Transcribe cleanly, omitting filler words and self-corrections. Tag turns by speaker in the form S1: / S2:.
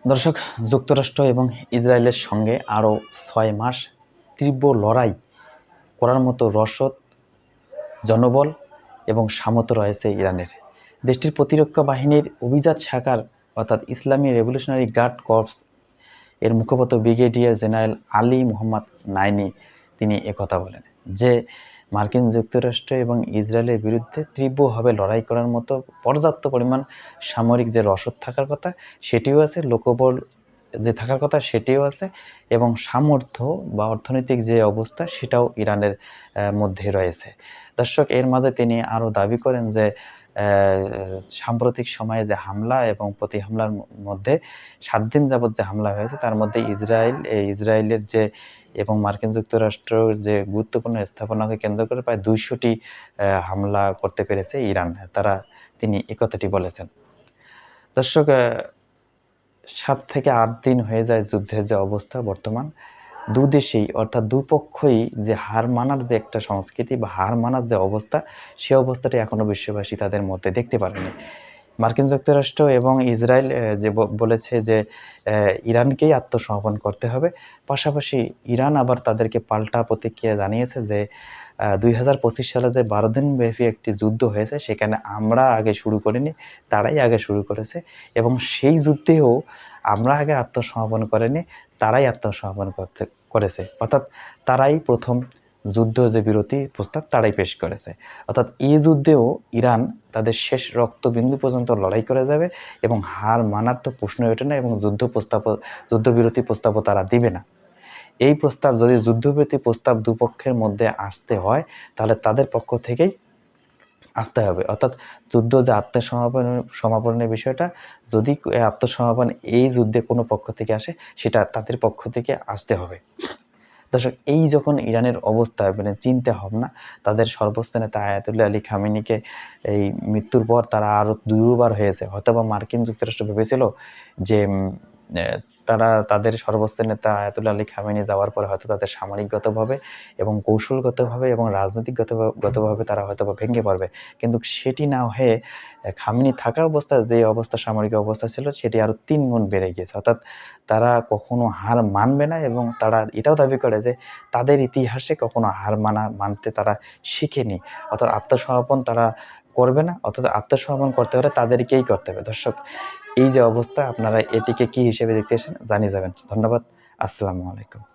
S1: দর্শক, যুক্তরাষ্ট্র এবং ইসরায়েলের সঙ্গে আরও ৬ মাস তীব্র লড়াই করার মতো রসদ, জনবল এবং সামর্থ্য রয়েছে ইরানের। দেশটির প্রতিরক্ষা বাহিনীর অভিজাত শাখার অর্থাৎ ইসলামী রেভলিউশনারি গার্ড কর্পস এর মুখপাত্র ব্রিগেডিয়ার জেনারেল আলী মোহাম্মদ নাইনি তিনি একথা বলেন যে মার্কিন যুক্তরাষ্ট্র এবং ইসরায়েলের বিরুদ্ধে তীব্রভাবে লড়াই করার মতো পর্যাপ্ত পরিমাণ সামরিক যে রসদ থাকার কথা সেটিও আছে, লোকবল যে থাকার কথা সেটিও আছে, এবং সামর্থ্য বা অর্থনৈতিক যে অবস্থা সেটাও ইরানের মধ্যে রয়েছে। দর্শক, এর মাঝে তিনি আরও দাবি করেন যে সাম্প্রতিক সময়ে যে হামলা এবং প্রতি হামলার মধ্যে 7 দিন যাবৎ যে হামলা হয়েছে তার মধ্যে ইসরায়েলের যে এবং মার্কিন যুক্তরাষ্ট্রের যে গুরুত্বপূর্ণ স্থাপনাকে কেন্দ্র করে প্রায় 200টি হামলা করতে পেরেছে ইরান। তিনি একথাটি বলেছেন। দর্শক, 7 থেকে 8 দিন হয়ে যায় যুদ্ধের যে অবস্থা বর্তমান। দুদেশেই অর্থাৎ দুপক্ষই যে হার মানার যে একটা সংস্কৃতি বা হার মানার যে অবস্থা, সে অবস্থাটি এখনও বিশ্ববাসী তাদের মধ্যে দেখতে পারেনি। মার্কিন যুক্তরাষ্ট্র এবং ইসরায়েল যে বলেছে যে ইরানকেই আত্মসমর্পণ করতে হবে। পাশাপাশি ইরান আবার তাদেরকে পাল্টা প্রতিক্রিয়া জানিয়েছে যে 2025 সালে যে 12 দিনব্যাপী একটি যুদ্ধ হয়েছে সেখানে আমরা আগে শুরু করিনি, তারাই আগে শুরু করেছে, এবং সেই যুদ্ধেও আমরা আগে আত্মসমর্পণ করিনি, তারাই আত্মসমর্পণ করেছে। অর্থাৎ তারাই প্রথম যুদ্ধ যে বিরতি প্রস্তাব তারাই পেশ করেছে। অর্থাৎ এই যুদ্ধেও ইরান তাদের শেষ রক্তবিন্দু পর্যন্ত লড়াই করে যাবে এবং হার মানার তো প্রশ্নই ওঠে না, এবং যুদ্ধবিরতি প্রস্তাবও তারা দিবে না। এই প্রস্তাব, যদি যুদ্ধবিরতি প্রস্তাব দুপক্ষের মধ্যে আসতে হয় তাহলে তাদের পক্ষ থেকেই আসতে হবে। অর্থাৎ যুদ্ধ যে সমাপনের বিষয়টা, যদি আত্মসমর্পণ এই যুদ্ধে কোনো পক্ষ থেকে আসে সেটা তাদের পক্ষ থেকে আসতে হবে। দর্শক, এই যখন ইরানের অবস্থা মানে চিন্তা ভাবনা, তাদের সর্বোচ্চ নেতা আয়াতুল্লাহ আলী খামেনিকে এই মৃত্যুর পর তারা আরও দুবার হয়েছে। হয়তোবা মার্কিন যুক্তরাষ্ট্র ভেবেছিল যে তারা তাদের সর্বোচ্চ নেতা আয়াতুল্লাহ আলী খামেনি যাওয়ার পরে হয়তো তাদের সামরিকগতভাবে এবং কৌশলগতভাবে এবং রাজনৈতিকগতভাবে তারা হয়তোবা ভেঙে পড়বে, কিন্তু সেটি না হয়ে খামেনি থাকা অবস্থায় যে অবস্থা, সামরিক অবস্থা ছিল, সেটি আরও 3 গুণ বেড়ে গিয়েছে। অর্থাৎ তারা কখনো হার মানবে না, এবং তারা এটাও দাবি করে যে তাদের ইতিহাসে কখনো হার মানতে তারা শিখেনি। অর্থাৎ আত্মসমর্পণ তারা করবে না, অর্থাৎ আত্মসমর্পণ করতে হলে তাদেরকেই করতে হবে। দর্শক, এই যে অবস্থা, আপনারা এটিকে কি হিসেবে দেখতেছেন জানিয়ে যাবেন। ধন্যবাদ। আসসালামু আলাইকুম।